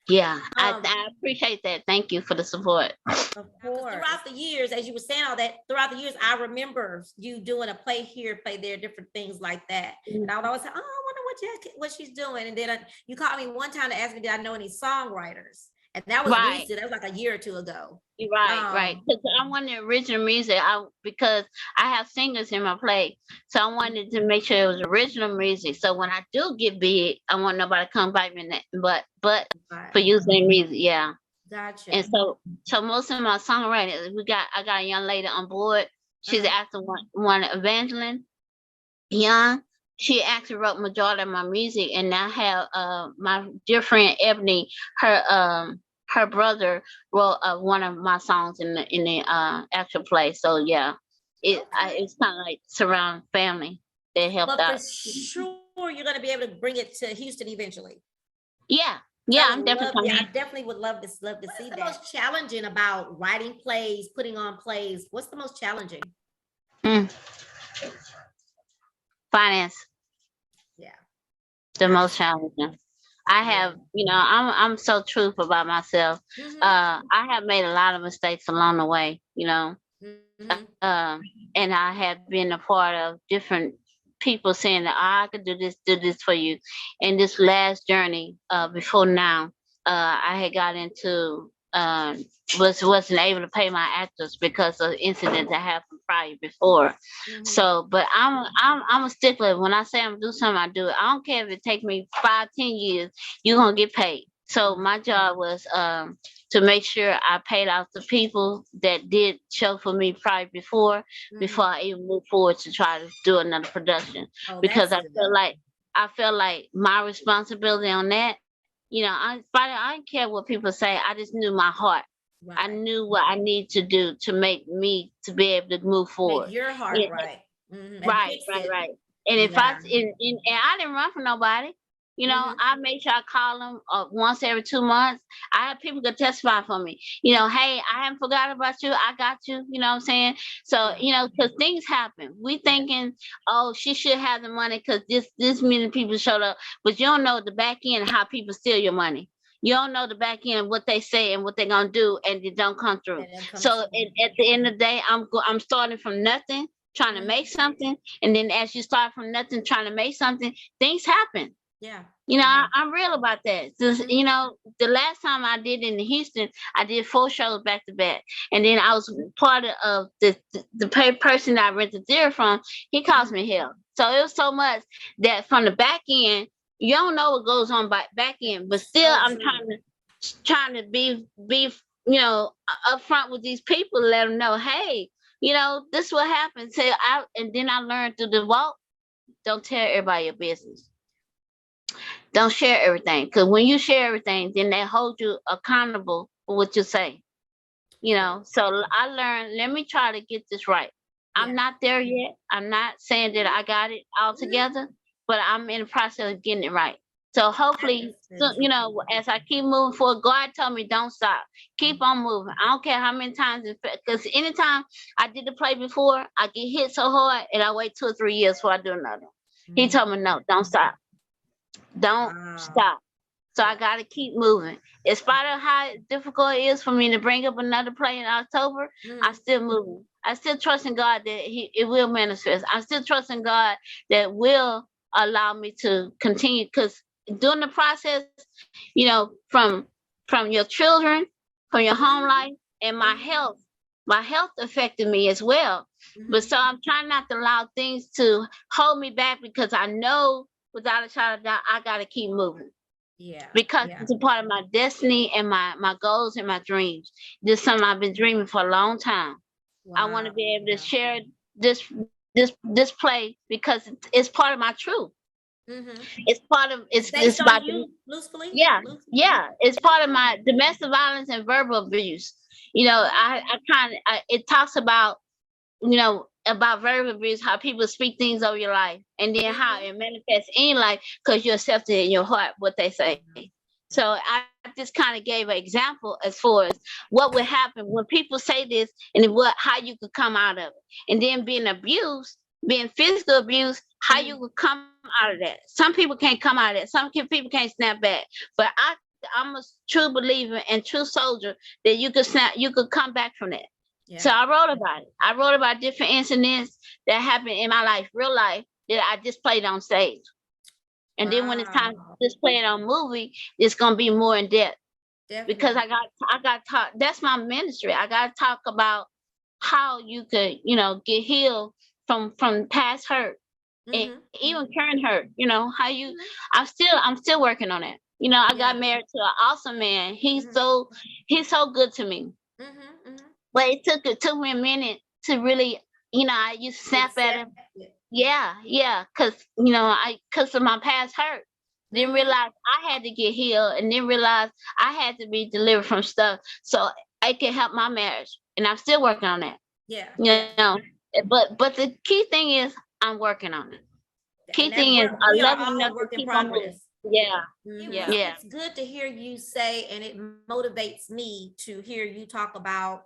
S2: Yeah, I appreciate that. Thank you for the support.
S3: Of course. Throughout the years, as you were saying all that, throughout the years, I remember you doing a play here, play there, different things like that. And I would always say, oh, I wonder what she's doing. And then you called me one time to ask me, did I know any songwriters? And that was recent. That was like a year or 2 ago.
S2: Right. Because I wanted original music because I have singers in my play. So I wanted to make sure it was original music. So when I do get big, I want nobody to come bite me in that. But for using music, yeah.
S3: Gotcha.
S2: And so most of my songwriting, I got a young lady on board. She's after one Evangeline Young. She actually wrote majority of my music, and I have my dear friend Ebony, her brother wrote one of my songs in the actual play. So yeah, it's kind of like surround family that helped out.
S3: For sure, you're gonna be able to bring it to Houston eventually.
S2: Yeah, I'm definitely.
S3: I definitely would love to see that. What's the most challenging about writing plays, putting on plays? What's the most challenging?
S2: Finance.
S3: Yeah.
S2: The most challenging. I have, I'm so truthful about myself. I have made a lot of mistakes along the way, and I have been a part of different people saying that I could do this for you. And this last journey, before now, I had got into wasn't able to pay my actors because of incidents that happened prior before. So, but I'm a stickler. When I say I'm gonna do something, I do it. I don't care if it takes me 5-10 years. You're gonna get paid. So my job was to make sure I paid out the people that did show for me prior before I even moved forward to try to do another production, because I felt like my responsibility on that. I don't care what people say. I just knew my heart. Right. I knew what I need to do to make me to be able to move forward.
S3: Make your heart right.
S2: Right. And if I didn't run from nobody, I make sure I call them once every 2 months. I have people that testify for me. Hey, I haven't forgot about you. I got you. You know what I'm saying? So, because things happen. We thinking, oh, she should have the money because this many people showed up. But you don't know the back end how people steal your money. You don't know the back end, what they say and what they're going to do, and it don't come through. So at the end of the day, I'm starting from nothing, trying to make something. And then as you start from nothing, trying to make something, things happen.
S3: Yeah.
S2: I'm real about that. The last time I did in Houston, I did 4 shows back to back. And then I was part of the person that I rented theater from. He caused me hell. So it was so much that from the back end, you don't know what goes on back end, but still I'm trying to be upfront with these people, let them know, hey, this is what happened. And then I learned through the walk, don't tell everybody your business. Don't share everything, because when you share everything, then they hold you accountable for what you say. So I learned, let me try to get this right. I'm not there yet. I'm not saying that I got it all together, but I'm in the process of getting it right. So hopefully, as I keep moving forward, God told me don't stop. Keep on moving. I don't care how many times, because anytime I did the play before, I get hit so hard and I wait 2 or 3 years before I do another. He told me, no, don't stop. Don't stop. So I got to keep moving. In spite of how difficult it is for me to bring up another play in October, I still move. I still trust in God that it will manifest. I still trust in God that will allow me to continue, because during the process, you know, from your children, from your home life, and my health affected me as well. But so I'm trying not to allow things to hold me back, because I know without a shadow of doubt I got to keep moving.
S3: Yeah.
S2: Because it's a part of my destiny and my goals and my dreams. This is something I've been dreaming for a long time. I want to be able to share this this play, because it's part of my truth. It's part of it's
S3: Based
S2: about
S3: on you, loosely.
S2: yeah. It's part of my domestic violence and verbal abuse. You know, it talks about, you know, about verbal abuse, how people speak things over your life, and then how it manifests in your life because you accept it in your heart, what they say. So I just kind of gave an example as far as what would happen when people say this, and how you could come out of it. And then being abused, being physical abuse, how you could come out of that. Some people can't come out of that. Some people can't snap back. But I'm a true believer and true soldier that you could come back from that. So I wrote about it. I wrote about different incidents that happened in my life, real life, that I just played on stage. And then when it's time to display it on movie, it's gonna be more in depth. Definitely. Because I got taught. That's my ministry. I got to talk about how you could, you know, get healed from past hurt, and even current hurt. You know how you. I'm still working on it. You know, I got married to an awesome man. He's so good to me. But it took me a minute to really, you know, I used to snap at him. Yeah, because, you know, because of my past hurt. Didn't realize I had to get healed, and then realize I had to be delivered from stuff so I could help my marriage. And I'm still working on that. You know, but the key thing is I'm working on it. Key thing is I love enough to keep on moving. Yeah.
S3: It's good to hear you say, and it motivates me to hear you talk about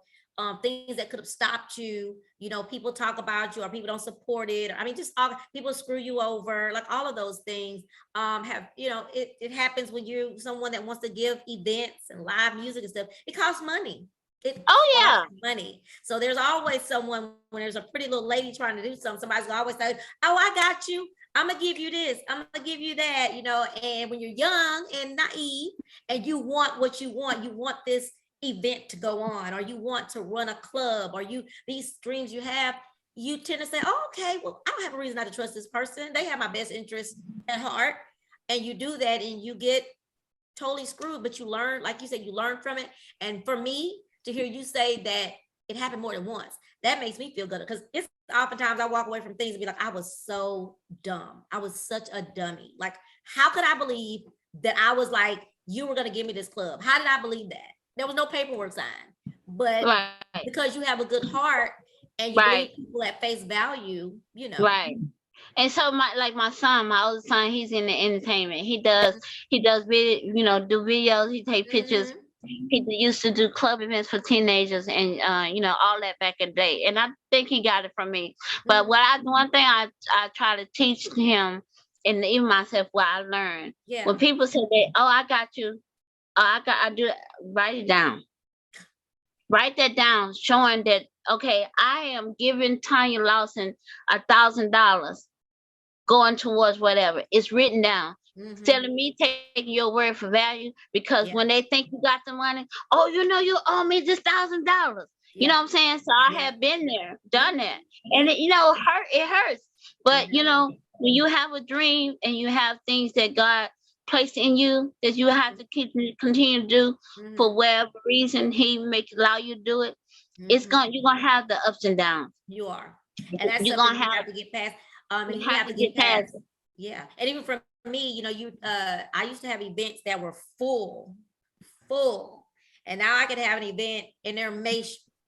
S3: things that could have stopped you. You know, people talk about you, or people don't support it. I mean, just all people screw you over, like all of those things. Have, you know, it happens when you're someone that wants to give events and live music and stuff. It costs money. It costs money. So there's always someone, when there's a pretty little lady trying to do something, somebody's gonna always say, "Oh, I got you. I'm gonna give you this. I'm gonna give you that." You know, and when you're young and naive, and you want what you want this event to go on, or you want to run a club, or these dreams you have, you tend to say, "Oh, okay, well, I don't have a reason not to trust this person. They have my best interest at heart." And you do that, and you get totally screwed. But you learn, like you said, you learn from it. And for me to hear you say that it happened more than once, that makes me feel good, because it's oftentimes I walk away from things and be like, I was so dumb. I was such a dummy. Like, how could I believe that I was like, you were going to give me this club? How did I believe that? There was no paperwork signed. But because you have a good heart and you believe people at face value, you know.
S2: And so my son, my oldest son, he's in the entertainment. He does video, you know, do videos. He take pictures. He used to do club events for teenagers, and you know, all that back in the day. And I think he got it from me. But one thing I try to teach him, and even myself, what I learned. When people say that, "Oh, I got you," I do it. Write it down. Write that down, showing that, okay, I am giving Tanya Lawson $1,000 going towards whatever. It's written down. Telling me, taking your word for value, because when they think you got the money, "Oh, you know, you owe me this $1,000. You know what I'm saying? So I have been there, done that, and it, you know, it hurts. But you know, when you have a dream and you have things that God placed in you that you have to continue to do for whatever reason He allow you to do it, you're gonna have the ups and downs.
S3: You are, and that's you're something you have to get past. And you have to get past. Yeah, and even for me, you know, I used to have events that were full, and now I could have an event and there may,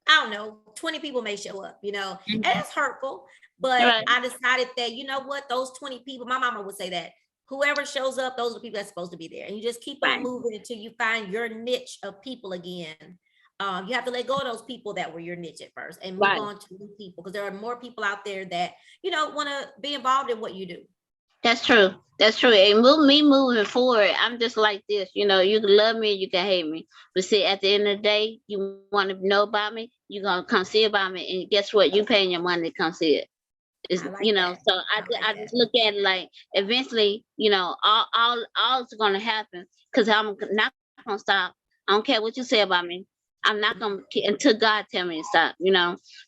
S3: I don't know, 20 people may show up, you know, and it's hurtful. But I decided that, you know what, those 20 people, my mama would say that whoever shows up, those are the people that's supposed to be there, and you just keep on moving until you find your niche of people again. You have to let go of those people that were your niche at first and move on to new people, because there are more people out there that, you know, want to be involved in what you do.
S2: That's true. That's true. And me moving forward, I'm just like this. You know, you can love me, you can hate me, but see, at the end of the day, you want to know about me, you're gonna come see about me, and guess what? You paying your money to come see it. Is
S3: I like that.
S2: so
S3: I like
S2: I
S3: that.
S2: just look at it like eventually, all's gonna happen because I'm not gonna stop. I don't care what you say about me. I'm not gonna until God tell me to stop.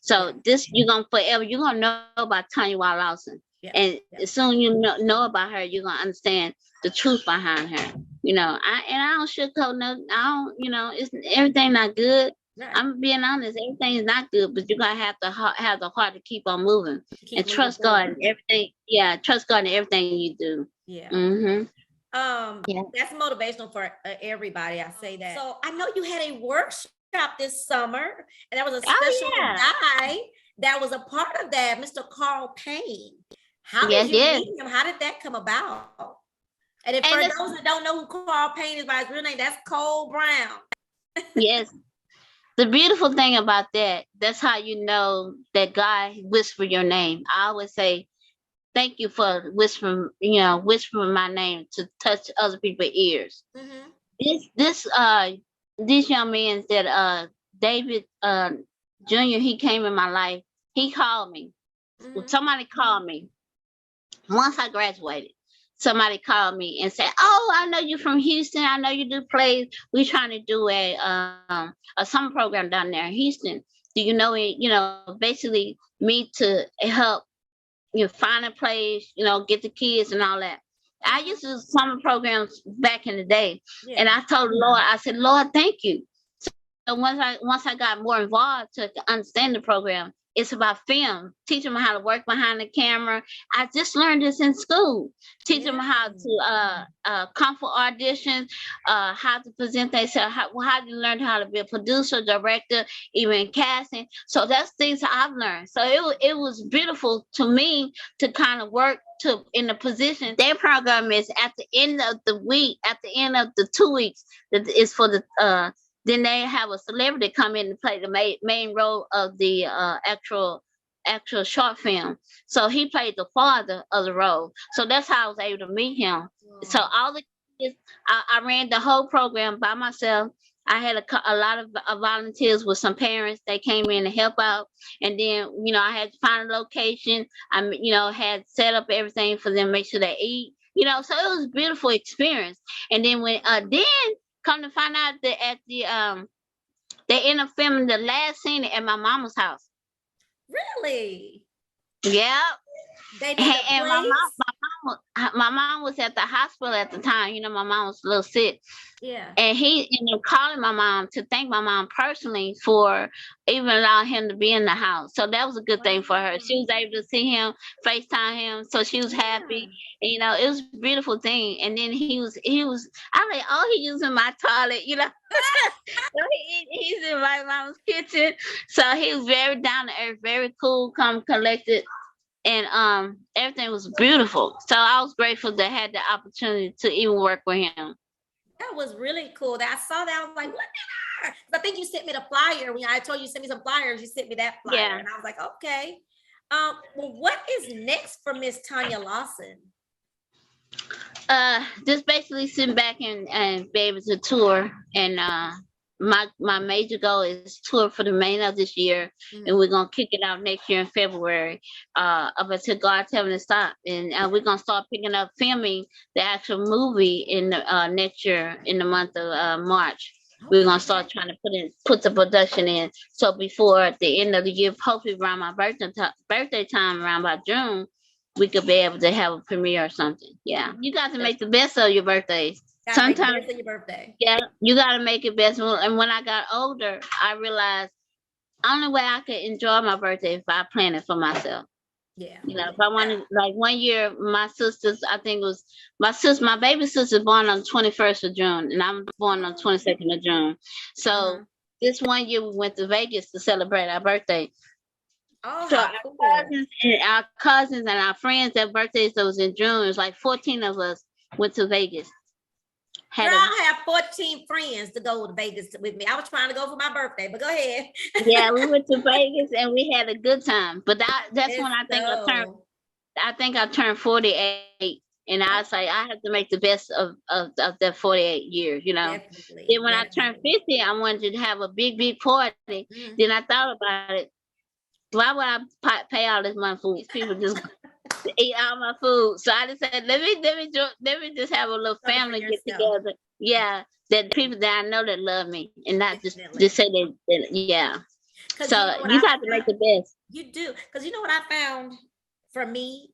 S2: So
S3: Yeah.
S2: this you're gonna forever. You're gonna know about Tanya Wild Lawson,
S3: Yeah.
S2: and
S3: Yeah.
S2: as soon you know about her, you're gonna understand the truth behind her. I don't sugarcoat no. I don't. It's everything not good.
S3: Right.
S2: I'm being honest. Everything is not good, but you're gonna have to have the heart to keep on moving and
S3: Keep moving
S2: trust God in
S3: forward.
S2: everything. Yeah, trust God in everything you do.
S3: Yeah.
S2: Mhm. Yeah.
S3: That's motivational for everybody. I say that. So I know you had a workshop this summer, and there was a
S2: Oh
S3: special
S2: yeah.
S3: guy that was a part of that, Mr. Carl Payne. How did
S2: Yes.
S3: you
S2: Yes.
S3: meet him? How did that come about? And if for
S2: And
S3: those that don't know who Carl Payne is by his real name, that's Cole Brown.
S2: yes. The beautiful thing about that's how you know that God whispered your name. I always say, thank you for whispering my name to touch other people's ears.
S3: Mm-hmm.
S2: These young men that David Jr. he came in my life. He called me.
S3: Mm-hmm.
S2: Somebody called me once I graduated. Somebody called me and said, "Oh, I know you from Houston. I know you do plays. We're trying to do a summer program down there in Houston. Do you know it? Basically me to help find a place. Get the kids and all that." I used to do summer programs back in the day, and
S3: Yeah.
S2: I told the Lord, I said, "Lord, thank you." So once I got more involved to understand the program, it's about film, teaching them how to work behind the camera. I just learned this in school, teaching them how to come for auditions, how to present themselves, how to learn how to be a producer, director, even casting. So that's things that I've learned. So it was beautiful to me to kind of work to in the position. Their program is at the end of the week, at the end of the 2 weeks, that is for the then they have a celebrity come in and play the main role of the actual short film. So he played the father of the role. So that's how I was able to meet him. So all the kids, I ran the whole program by myself. I had a lot of volunteers with some parents. They came in to help out, and then I had to find a location. Had set up everything for them, make sure they eat. So it was a beautiful experience. And then then come to find out that at they ended up filming the last scene at my mama's house.
S3: Really?
S2: Yeah.
S3: They did a
S2: And
S3: place?
S2: my mom was at the hospital at the time. My mom was a little sick.
S3: Yeah.
S2: And he ended up calling my mom to thank my mom personally for even allowing him to be in the house. So that was a good thing for her. She was able to see him, FaceTime him, so she was happy. And, it was a beautiful thing. And then I was like, oh, he's using my toilet, So he's in my mom's kitchen. So he was very down to earth, very cool, calm, collected. And everything was beautiful. So I was grateful to have the opportunity to even work with him.
S3: That was really cool. That I saw that. I was like, look at her. I think you sent me the flyer. When I told you to send me some flyers, you sent me that flyer.
S2: Yeah.
S3: And I was like, okay. Well, what is next for Miss Tanya Lawson?
S2: Just basically sitting back and be able to tour. And my major goal is tour for the remainder of this year. And we're gonna kick it out next year in February. Up until God tell me to stop. And we're gonna start picking up filming the actual movie in the next year in the month of March. We're gonna start trying to put the production in. So before the end of the year, hopefully around my birthday time, around about June, we could be able to have a premiere or something. Yeah, you got to make the best of your birthdays. Sometimes,
S3: your birthday.
S2: yeah, you got to make it best. And when I got older, I realized the only way I could enjoy my birthday if I plan it for myself.
S3: Yeah.
S2: If I wanted, like one year, my sisters, I think it was my baby sister born on the 21st of June, and I'm born on the 22nd of June. So this one year we went to Vegas to celebrate our birthday.
S3: Oh,
S2: So
S3: cool.
S2: our cousins and our friends, their birthdays that was in June, it was like 14 of us went to Vegas.
S3: Girl, I have 14 friends to go to Vegas with me. I was trying to go for my birthday, but go ahead.
S2: Yeah, we went to Vegas and we had a good time. But that's when I think I turned 48. And I was like, I have to make the best of the 48 years, you know.
S3: Definitely.
S2: Then when I turned 50, I wanted to have a big party. Then I thought about it. Why would I pay all this money for these people just to eat all my food? So I just said, let me just have a little family get together. Yeah, that people that I know that love me, and not just say that yeah. So you got to make the best.
S3: You do, because you know what I found for me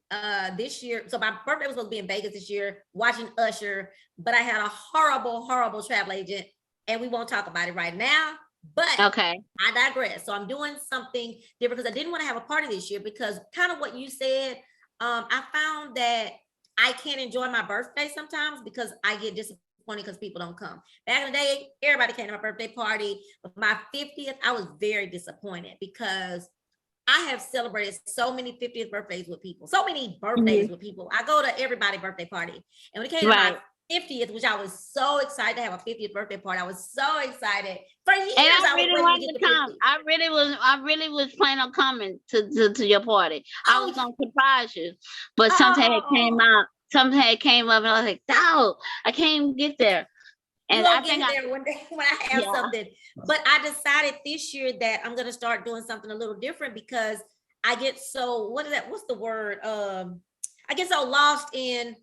S3: this year. So my birthday was supposed to be in Vegas this year, watching Usher, but I had a horrible travel agent, and we won't talk about it right now. But
S2: okay,
S3: I digress. So I'm doing something different because I didn't want to have a party this year because kind of what you said. I found that I can't enjoy my birthday sometimes because I get disappointed because people don't come. Back in the day, everybody came to my birthday party. But my 50th, I was very disappointed because I have celebrated so many 50th birthdays with people, so many birthdays with people. I go to everybody's birthday party. And when it came to my 50th, which I was so excited to have a 50th birthday party. I was so excited. For years,
S2: and I really wanted to come. I really was planning on coming to your party. I was gonna surprise you, but something had came out. Something had came up, and I was like, "No, I can't even get there."
S3: And I think there one day when I have something. But I decided this year that I'm gonna start doing something a little different because I get so what's the word? I get so lost in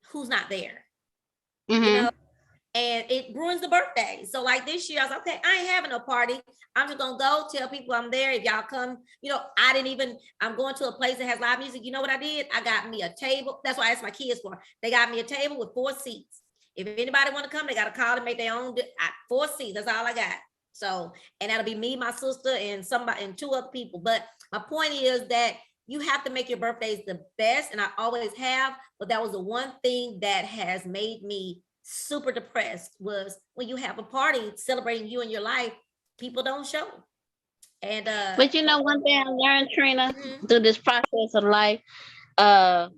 S3: who's not there. You know, and it ruins the birthday. So like this year, I was like, okay, I ain't having no party. I'm just gonna go tell people I'm there. If y'all come, you know, I'm going to a place that has live music. You know what I did? I got me a table. That's what I asked my kids for. They got me a table with 4 seats. If anybody want to come, they got to call and make their own 4 seats. That's all I got. So, and that'll be me, my sister, and somebody and 2 other people. But my point is that you have to make your birthdays the best, and I always have. But that was the one thing that has made me super depressed was when you have a party celebrating you and your life, people don't show. And
S2: but you know, one thing I learned, Trina, through this process of life, how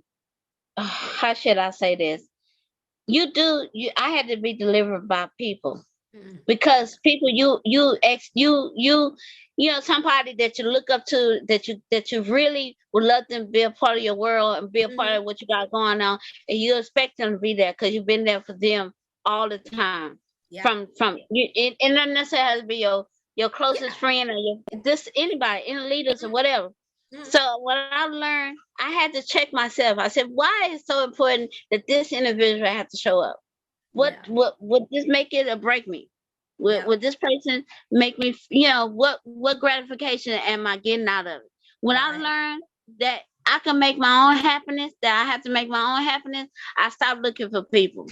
S2: should I say this? I had to be delivered by people, because people you know, somebody that you look up to, that you really would love them to be a part of your world and be a part of what you got going on, and you expect them to be there because you've been there for them all the time. From you, it not necessarily has to be your closest friend or anybody, any leaders or whatever. So what I learned, I had to check myself. I said, why is it so important that this individual have to show up? What would this make it or break me? Would this person make me, you know, what gratification am I getting out of it? When I learned that I can make my own happiness, that I have to make my own happiness, I stopped looking for people.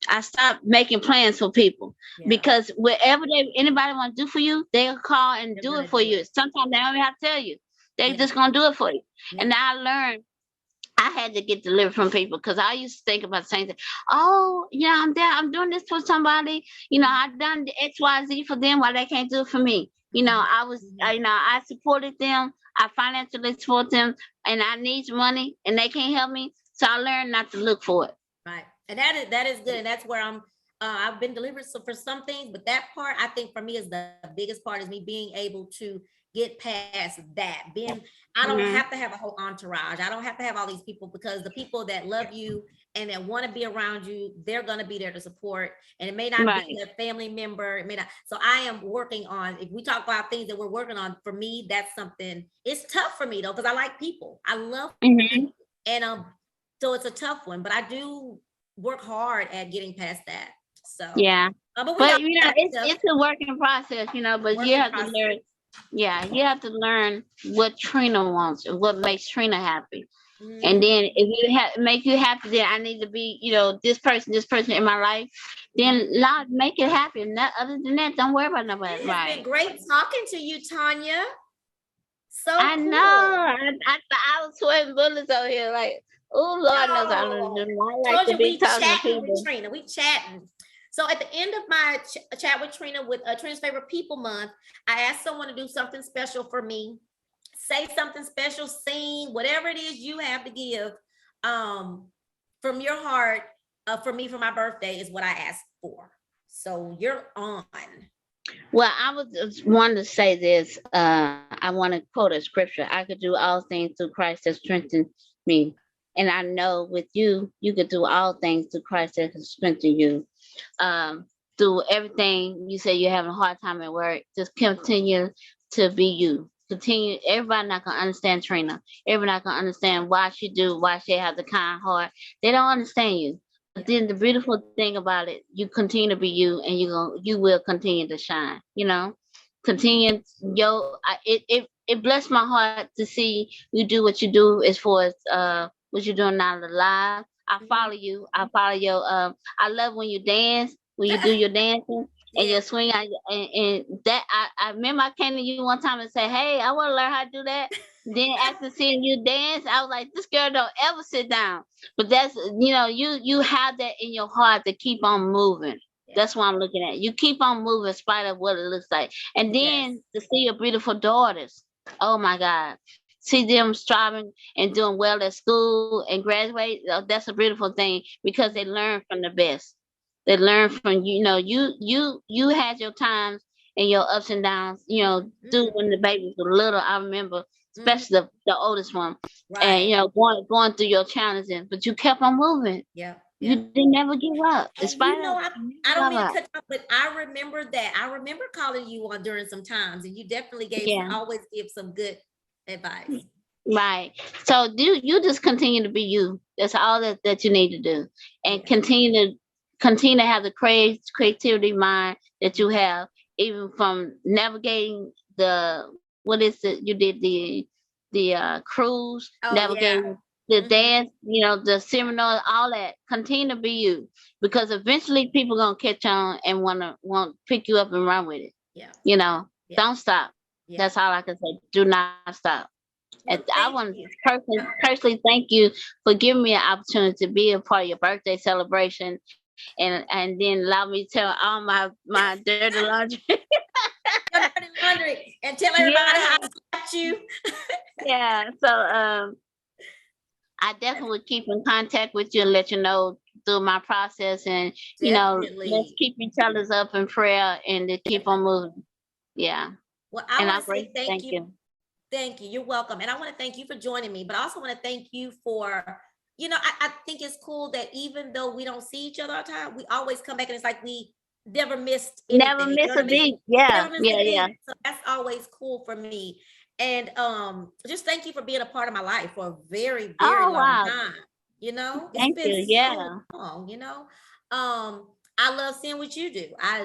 S2: I stopped making plans for people, because whatever anybody want to do for you, they'll call and do it for you. Sometimes they don't even have to tell you. They just gonna do it for you. And I learned I had to get delivered from people, because I used to think about the same thing. Oh, yeah, I'm there. I'm doing this for somebody. You know, I've done the XYZ for them while they can't do it for me. You know, I supported them. I financially support them, and I need money, and they can't help me. So I learned not to look for it.
S3: Right. And that is good. And that's where I've been delivered for some things, but that part, I think for me, is the biggest part, is me being able to get past that. I don't have to have a whole entourage. I don't have to have all these people, because the people that love you and that want to be around you, they're going to be there to support. And it may not be a family member. It may not. So I am working on, if we talk about things that we're working on, for me, that's something, it's tough for me though, because I like people. I love people. And so it's a tough one, but I do work hard at getting past that. So
S2: but you know, it's a working process, you know, but you have to learn. Yeah, you have to learn what Trina wants and what makes Trina happy. And then if you make you happy, then I need to be, you know, this person in my life. Then Lord, make it happen. Other than that, don't worry about nobody.
S3: It's been great talking to you, Tanya. So
S2: I know. I was sweating bullets over here, like, oh Lord knows I like to be talking to people.
S3: With Trina. We chatting. So at the end of my chat with Trina, with Trina's Favorite People Month, I asked someone to do something special for me. Say something special, sing, whatever it is you have to give from your heart for me for my birthday is what I asked for. So you're on.
S2: Well, I was wanting to say this. I want to quote a scripture. I could do all things through Christ that strengthens me. And I know with you, you could do all things through Christ that can strengthen you. Through everything you say you're having a hard time at work, just continue to be you. Continue. Everybody not gonna understand Trina. Everybody not gonna understand why she have the kind heart. They don't understand you. But then the beautiful thing about it, you continue to be you, and you will continue to shine. Continue. It blessed my heart to see you do what you do as far as what you're doing now live. I follow you. I follow your I love when you dance, when you do your dancing and your swing out, and that I remember I came to you one time and said, hey, I want to learn how to do that. Then after seeing you dance, I was like, this girl don't ever sit down. But that's you have that in your heart to keep on moving. That's what I'm looking at. You keep on moving in spite of what it looks like. And then to see your beautiful daughters. Oh my God. See them striving and doing well at school and graduate. That's a beautiful thing because they learn from the best. They learn from you had your times and your ups and downs, through when the babies were little. I remember, especially the oldest one. And going through your challenges, but you kept on moving. You didn't never give up.
S3: And I don't mean to cut you off, but I remember that. I remember calling you on during some times, and you definitely always give some good advice.
S2: Right. So you just continue to be you. That's all that you need to do, and continue to have the creativity mind that you have, even from navigating what is it you did the cruise, navigating the dance, the seminar, all that. Continue to be you, because eventually people gonna catch on and want pick you up and run with it. Don't stop. That's all I can say. Do not stop. And I want to personally thank you for giving me an opportunity to be a part of your birthday celebration, and then allow me to tell all my dirty laundry.
S3: Dirty laundry, and tell everybody how I slapped you.
S2: So I definitely would keep in contact with you and let you know through my process, and let's keep each other's up in prayer and to keep on moving.
S3: Well, I want to say thank you. Thank you. You're welcome. And I want to thank you for joining me, but I also want to thank you for, I think it's cool that even though we don't see each other all the time, we always come back and it's like we never missed anything.
S2: Never miss a beat. Yeah.
S3: So that's always cool for me. And just thank you for being a part of my life for a very, very long time. It's been so long, I love seeing what you do. I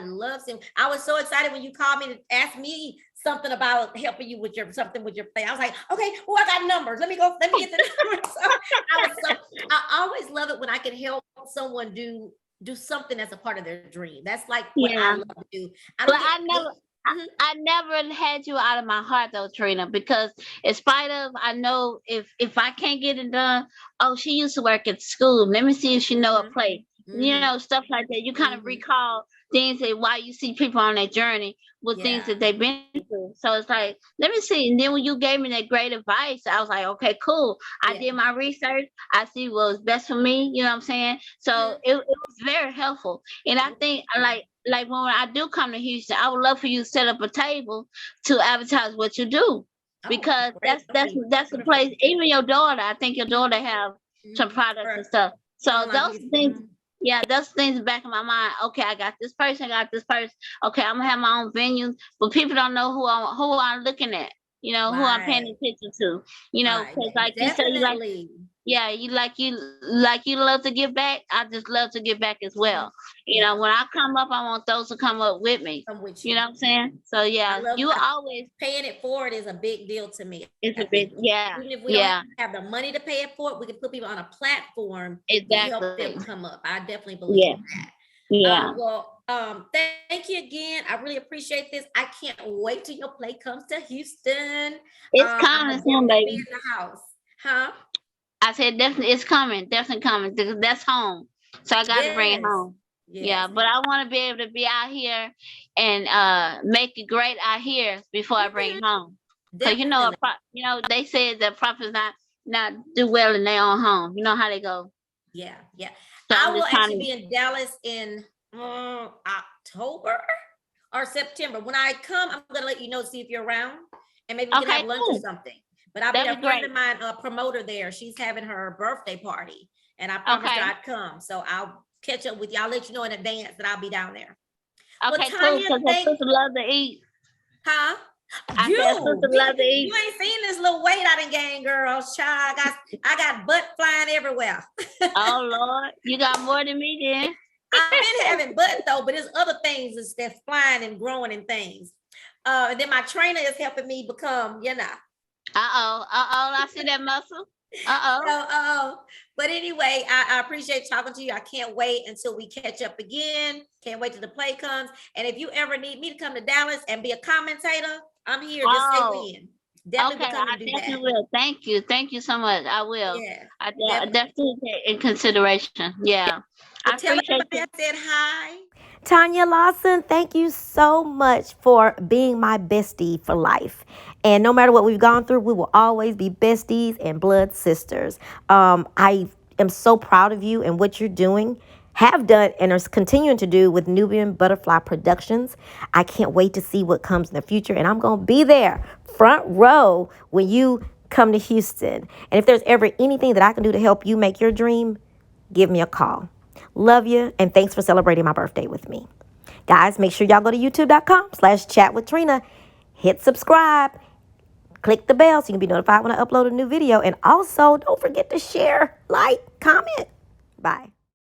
S3: was so excited when you called me to ask me something about helping you with your play. I was like, okay, I got numbers. Let me get the numbers. I always love it when I can help someone do something that's a part of their dream. That's like what I love to do.
S2: I never had you out of my heart though, Trina, because in spite of, I know if I can't get it done, she used to work at school. Let me see if she know a play. Stuff like that. You kind of recall things that why you see people on their journey with things that they've been through. So it's like, let me see. And then when you gave me that great advice, I was like, okay, cool. I did my research. I see what was best for me. You know what I'm saying? So it was very helpful. And I think like when I do come to Houston, I would love for you to set up a table to advertise what you do. Because that's the place. Even your daughter, I think your daughter have some products and stuff. So those things. Yeah, those things back in my mind. Okay, I got this person. Okay, I'm gonna have my own venues, but people don't know who I'm looking at. Who I'm paying attention to. Because like you say, you love to give back. I just love to give back as well. When I come up, I want those to come up with me. You know what I'm saying? So you always
S3: paying it forward is a big deal to me.
S2: It's a big
S3: Even if we don't have the money to pay it forward, we can put people on a platform to help them come up. I definitely believe in that. Thank you again. I really appreciate this. I can't wait till your play comes to Houston.
S2: It's coming soon, baby.
S3: In the house, huh?
S2: I said definitely it's coming, because that's home. So I got to bring it home. But I want to be able to be out here and make it great out here before I bring it home. Because they said that prophets not do well in their own home. You know how they go.
S3: So I will actually be in Dallas in October or September. When I come, I'm gonna let you know, see if you're around, and maybe we can have lunch or something. But I'll be
S2: That'd
S3: a
S2: be
S3: friend
S2: great.
S3: of mine, a promoter there. She's having her birthday party, and I promised her
S2: Okay.
S3: I'd come. So I'll catch up with you. I'll let you know in advance that I'll be down there. Well,
S2: Okay, cool.
S3: Tanya,
S2: Because
S3: thank,
S2: her sister love to eat.
S3: huh?
S2: I said her sister love to
S3: You
S2: eat.
S3: ain't seen this little weight I done gained, girls. Child, I got butt flying everywhere.
S2: Oh Lord, you got more than me then.
S3: I've been having butt though, but there's other things that's flying and growing and things. And then my trainer is helping me become,
S2: I see that muscle.
S3: So, but anyway, I appreciate talking to you. I can't wait until we catch up again. Can't wait till the play comes. And if you ever need me to come to Dallas and be a commentator, I'm here. Just say when. Definitely
S2: Okay,
S3: will come
S2: I
S3: and do
S2: definitely
S3: that.
S2: will. Thank you so much. I will.
S3: Yeah,
S2: I
S3: definitely.
S2: definitely take in consideration. Yeah, I
S3: Well, tell
S2: appreciate
S3: everybody
S2: you.
S3: I said hi.
S1: Tanya Lawson, thank you so much for being my bestie for life. And no matter what we've gone through, we will always be besties and blood sisters. I am so proud of you and what you're doing, have done, and are continuing to do with Nubian Butterfly Productions. I can't wait to see what comes in the future, and I'm going to be there front row when you come to Houston. And if there's ever anything that I can do to help you make your dream, give me a call. Love you, and thanks for celebrating my birthday with me. Guys, make sure y'all go to youtube.com/chatwithtrina. Hit subscribe. Click the bell so you can be notified when I upload a new video. And also, don't forget to share, like, comment. Bye.